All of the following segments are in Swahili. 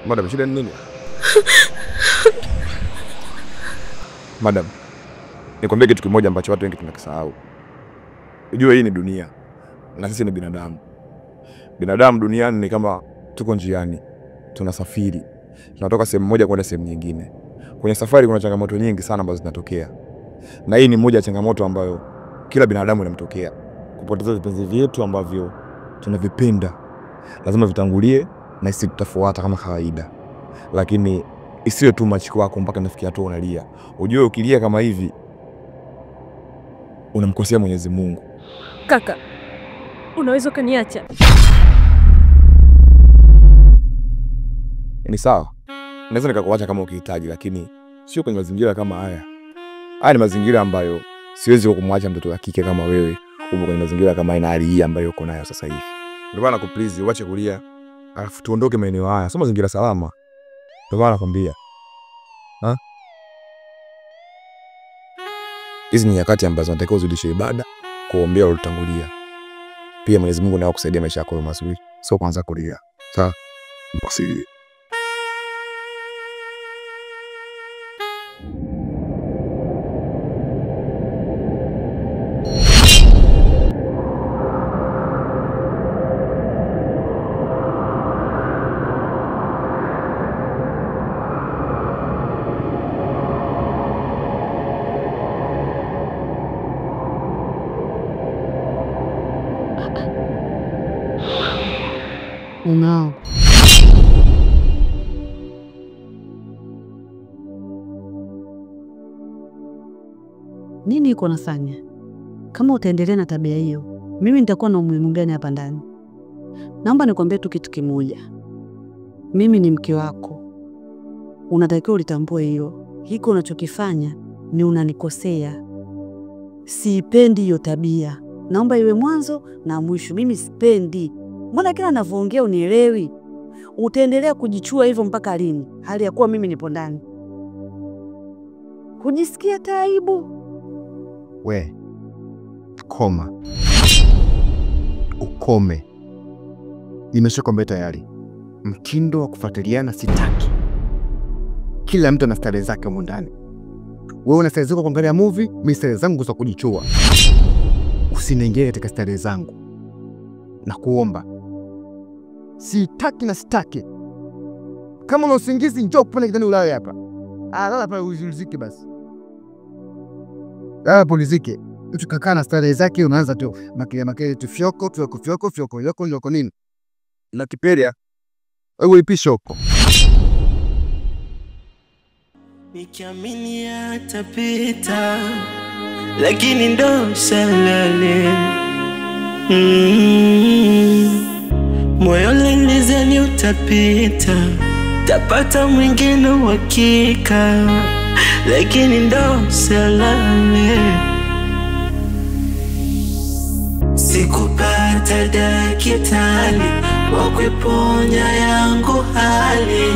Madam, shida ni nini? Madam, nikwambie kitu kimoja ambacho watu wengi tunakisahau. Unajua hii ni dunia na sisi ni binadamu. Binadamu duniani ni kama tuko njiani, tunasafiri. Tunatoka sehemu moja kwenda sehemu nyingine. Kwenye safari kuna changamoto nyingi sana ambazo zinatokea. Na hii ni moja ya changamoto ambayo kila binadamu inamtokea. Kupoteza vipenzi vyetu ambavyo tunavipenda. Lazima vitangulie na sisi tutafuata kama kawaida. Lakini isiwe tu machiko wako mpaka nafikia hatua unalia. Unajua ukilia kama hivi unamkosea Mwenyezi Mungu. Kaka, unaweza kuniacha? Ni sawa. Naweza nikakuacha kama ukihitaji, lakini sio kwenye mazingira kama haya. Haya ni mazingira ambayo siwezi kumwacha mtoto wa kike kama wewe uko kwenye mazingira kama ina hali hii ambayo uko nayo sasa hivi. Ndio maana nakuplease uache kulia. Alafu tuondoke maeneo haya. Sio mazingira salama. Ndio maana nakwambia. Hizi ni nyakati ambazo unatakiwa uzidishe ibada, kuombea ulitangulia. Pia Mwenyezi Mungu naye akusaidia maisha yako mazuri. Sio kwanza kulia. Sawa? Basi. Unao. Nini uko nafanya? Kama utaendelea na tabia hiyo, mimi nitakuwa na umuhimu gani hapa ndani? Naomba nikwambie tu kitu kimoja. Mimi ni mke wako. Unatakiwa ulitambue hilo. Hiko unachokifanya ni unanikosea. Sipendi hiyo tabia. Naomba iwe mwanzo na mwisho. Mimi sipendi. Mbona kila ninavyoongea unielewi? Utaendelea kujichua hivyo mpaka lini? Hali ya kuwa mimi nipo ndani. Hujisikia taibu? We, koma. Ukome. Nimeshakwambia tayari. Mtindo wa kufuatiliana sitaki. Kila mtu ana starehe zake huko ndani. Wewe una starehe zako kuangalia movie, mimi starehe zangu za kujichua. Usiniingie katika starehe zangu. Na kuomba. Sitaki na sitaki. Kama una usingizi njoo kupanda kitani ulale hapa. Lala pale uzizike basi. Polizike. Tukakaa na starehe zake unaanza tu makele tu fyoko yoko nini? Na kiperia wewe ipisha huko. Nikiamini atapita lakini ndo salale. Moyo lelezani utapita, tapata mwingine wakika, lakini ndo salale. Sikupata dakitali wakuiponya yangu hali,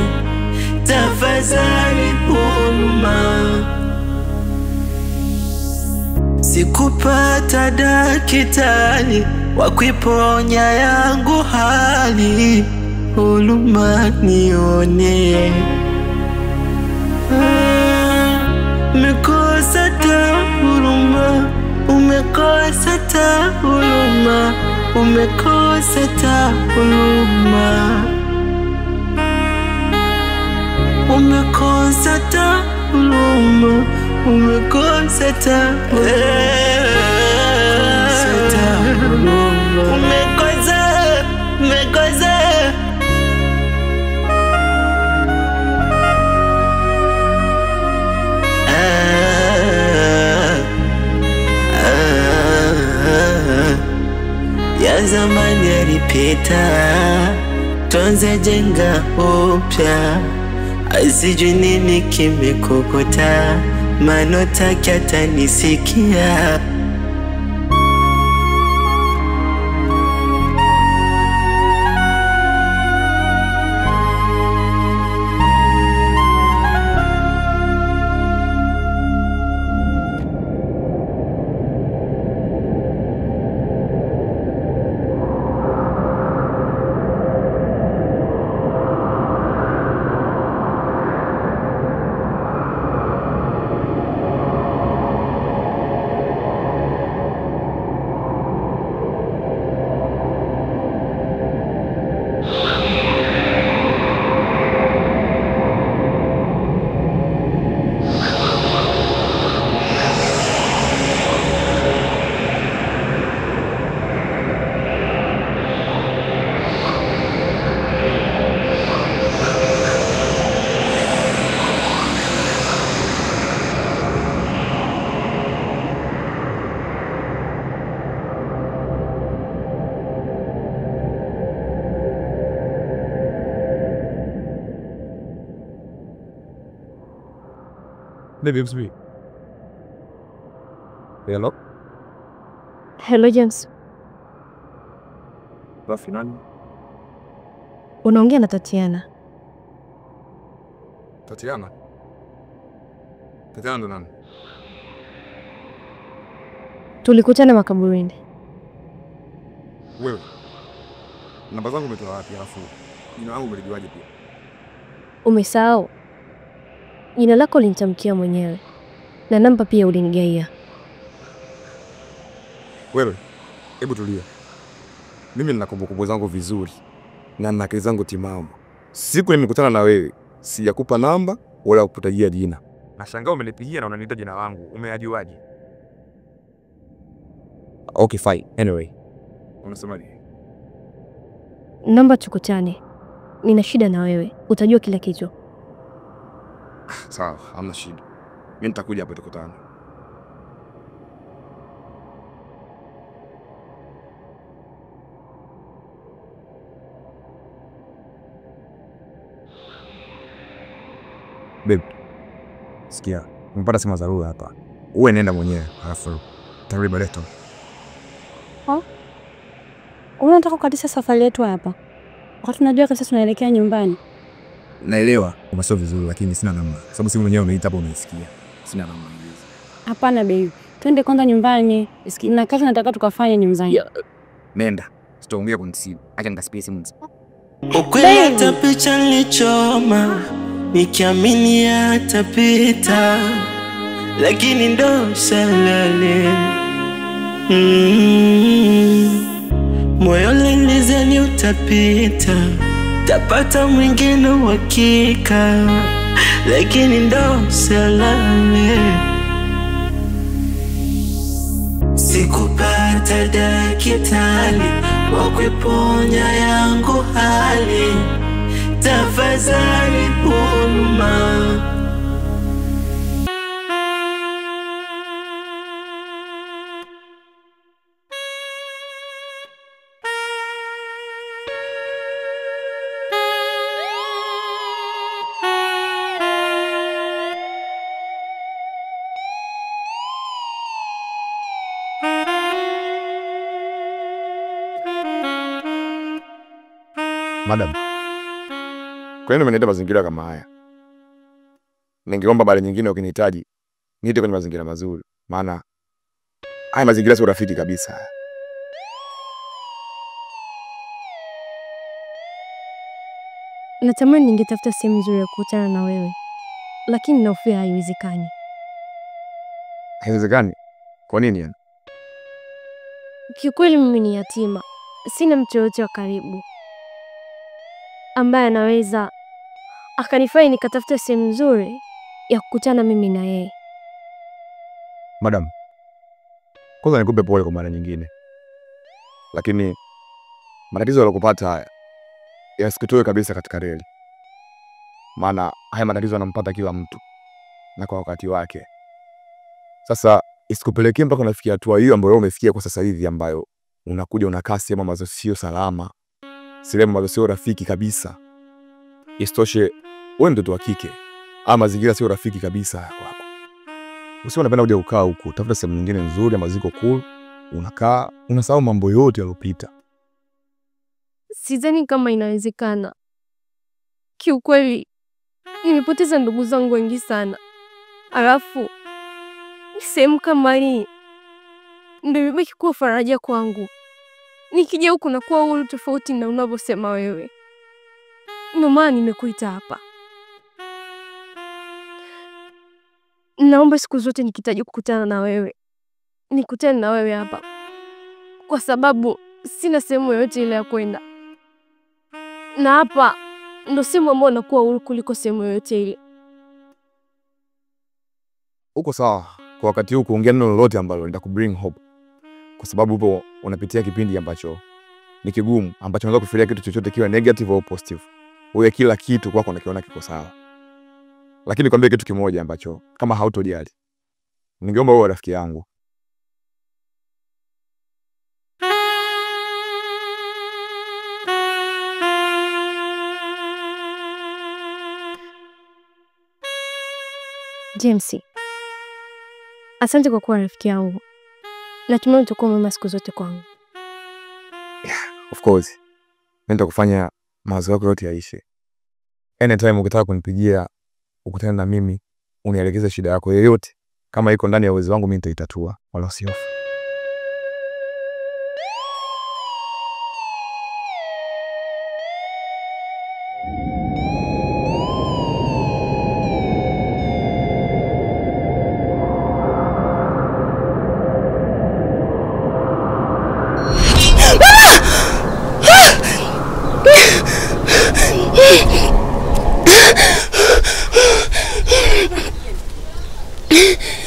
tafadhali huruma. Sikupata dakitali wakuiponya yangu hali, huruma nione. Umekosa ta huruma, umekosa ta huruma, umekosa ta huruma, umekosa ta huruma, umekosa ta huruma, umekosa. Ya zamani yalipita, tuanze jenga upya. Asijui nini kimekukuta, manota kiata nisikia. Baby, msubiri. Hello? Hello James. Rafi nani? Unaongea na Tatiana. Tatiana? Tatiana ndo nani? Tulikutana makaburini. Wewe. Namba zangu umetoa wapi alafu jina langu umelijuaje pia? Umesahau? Jina lako ulinitamkia mwenyewe. Na namba pia ulinigaia. Wewe, hebu tulia. Mimi nina kumbukumbu zangu vizuri na nina akili zangu timamu. Siku nimekutana na wewe, sijakupa namba wala kukutajia jina. Nashangaa umenipigia na unaniita jina langu. Umeajuaje? Okay, fine. Anyway, unasemaje? Namba tukutane. Nina shida na wewe. Utajua kila kitu. Sawa, hamna shida. Mimi nitakuja hapo tukutane. Babe, sikia, nimepata simu za dharura hapa. Uwe nenda mwenyewe, alafu tarudi leto. Unataka kukatisha safari yetu hapa? Wakati tunajua kabisa tunaelekea nyumbani. Naelewa, umesio vizuri lakini sina namna. Sababu simu mwenyewe umeita hapo umeisikia. Sina namna hiyo. Hapana baby. Twende kwanza nyumbani. Na kazi nataka tukafanye nyumbani. Nenda. Sitaongea kwa simu. Acha nitasikia simu. Ukweli hata picha nilichoma nikiamini yatapita, lakini ndo salale. Moyo linizeni utapita, tapata mwingine uhakika, lakini ndo salale. Sikupata daktari wa kuiponya yangu hali, tafadhali huruma. Madam, kwa nini umenileta mazingira kama haya? Ningeomba mara nyingine ukinihitaji niite kwenye mazingira mazuri, maana haya mazingira sio rafiki kabisa. Natamani ningetafuta sehemu nzuri ya kukutana na wewe. Lakini nahofia haiwezekani. Haiwezekani? Kwa nini yani? Kiukweli mimi ni yatima. Sina mtu yoyote wa karibu ambaye anaweza akanifanya nikatafuta sehemu nzuri ya kukutana mimi na yeye. Madam, kwanza nikupe pole kwa mara nyingine. Lakini matatizo yalokupata haya yasikitoe kabisa katika reli. Maana haya matatizo yanampata kila mtu na kwa wakati wake. Sasa isikupelekee mpaka unafikia hatua hiyo ambayo umefikia kwa sasa hivi, ambayo unakuja unakaa sehemu ambazo sio salama, sehemu ambazo sio rafiki kabisa. Isitoshe wewe mtoto wa kike, ama mazingira sio rafiki kabisa kwako. Usiwe unapenda kuja kukaa huku, tafuta sehemu nyingine nzuri ambazo ziko cool, unakaa, unasahau mambo yote yalopita. Sidhani kama inawezekana. Kiukweli nimepoteza ndugu zangu wengi sana. Alafu sehemu kama hii ndio imebaki kuwa faraja kwangu. Nikija huku na kuwa huru tofauti na unavyosema wewe. Ndio maana nimekuita hapa. Naomba siku zote nikitaji kukutana na wewe, nikutane na wewe hapa. Kwa sababu sina sehemu yoyote ile ya kwenda. Na hapa ndio sehemu ambayo nakuwa huru kuliko sehemu yoyote ile. Uko sawa kwa wakati huu kuongea neno lolote ambalo litakubring hope. Kwa sababu upo unapitia kipindi ambacho ni kigumu, ambacho unaweza kufikiria kitu chochote kiwe negative au positive. Wewe kila kitu kwako unakiona kiko sawa. Lakini nikwambie kitu kimoja ambacho kama hautojali, ningeomba wewe rafiki yangu. James, Asante kwa kuwa rafiki yangu. Natumai utakuwa mwema siku zote kwangu. Of course. Mimi nitakufanya mawazo yako yote yaishe. Anytime ukitaka kunipigia, ukutane na mimi, unielekeze shida yako yoyote. Kama iko ndani ya uwezo wangu mimi nitaitatua, wala usihofu.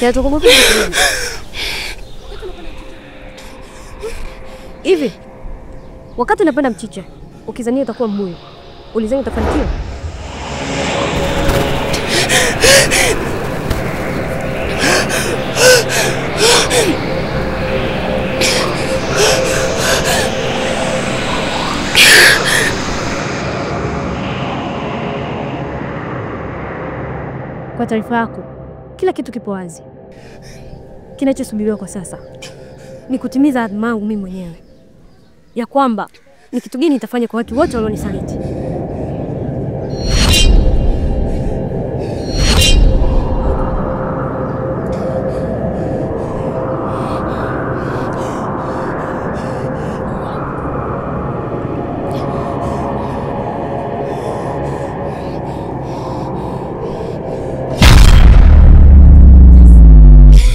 Ya tukumbuke hivi. Wakati unapanda mchicha, ukizania utakuwa mbuyu, ulizani utafanikiwa? Kwa taarifa yako, kila kitu kipo wazi. Kinachosubiriwa kwa sasa ni kutimiza adhma yangu mimi mwenyewe, ya kwamba ni kitu gani nitafanya kwa watu wote walionisaliti.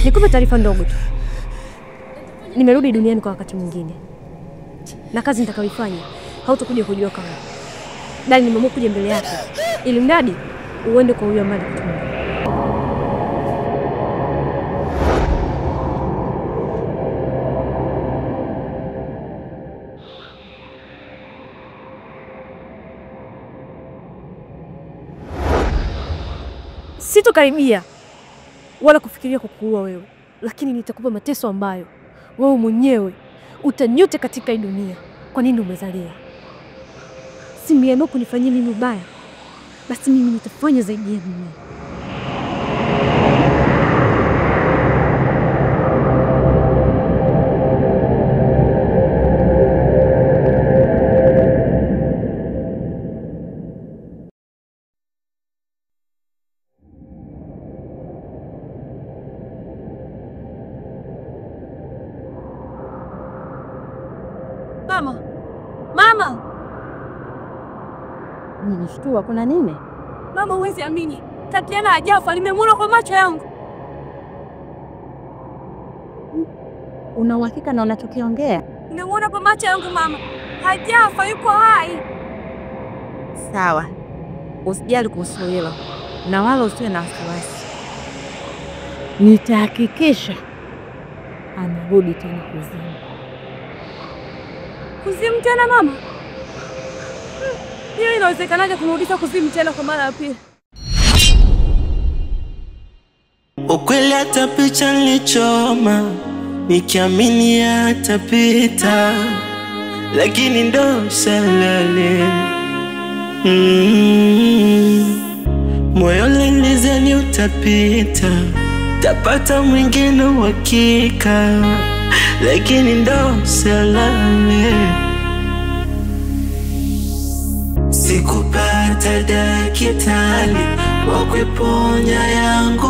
Nikupe taarifa ndogo tu. Nimerudi duniani kwa wakati mwingine. Na kazi nitakayoifanya hautakuja kujua kama. Bali nimeamua kuja mbele yako ili mradi uende kwa huyo ambaye kutuma. Sitokaribia wala kufikiria kukuua wewe, lakini nitakupa mateso ambayo wewe mwenyewe utanyote katika hii dunia. Kwa nini umezalia? Si mimi kunifanyia mimi ubaya, basi mimi nitafanya zaidi ya dunia. Mama! Mama! Nilishtua, kuna nini? Mama, huwezi amini. Tatiana hajafa, nimemwona kwa macho yangu. Una uhakika na unachokiongea? Nimemwona kwa macho yangu mama. Hajafa, yuko hai. Sawa. Usijali kuhusu hilo. Na wala usiwe na wasiwasi. Nitahakikisha anarudi tena kuzimu. Kuzimu tena mama? Hiyo inawezekanaje kumrudisha kuzimu tena kwa mara ya pili? Ukweli hata picha nilichoma nikiamini atapita, lakini ndo salale. Moyo nilizani utapita, tapata mwingine uhakika, lakini ndo salale. Sikupata daktari wa kuponya yangu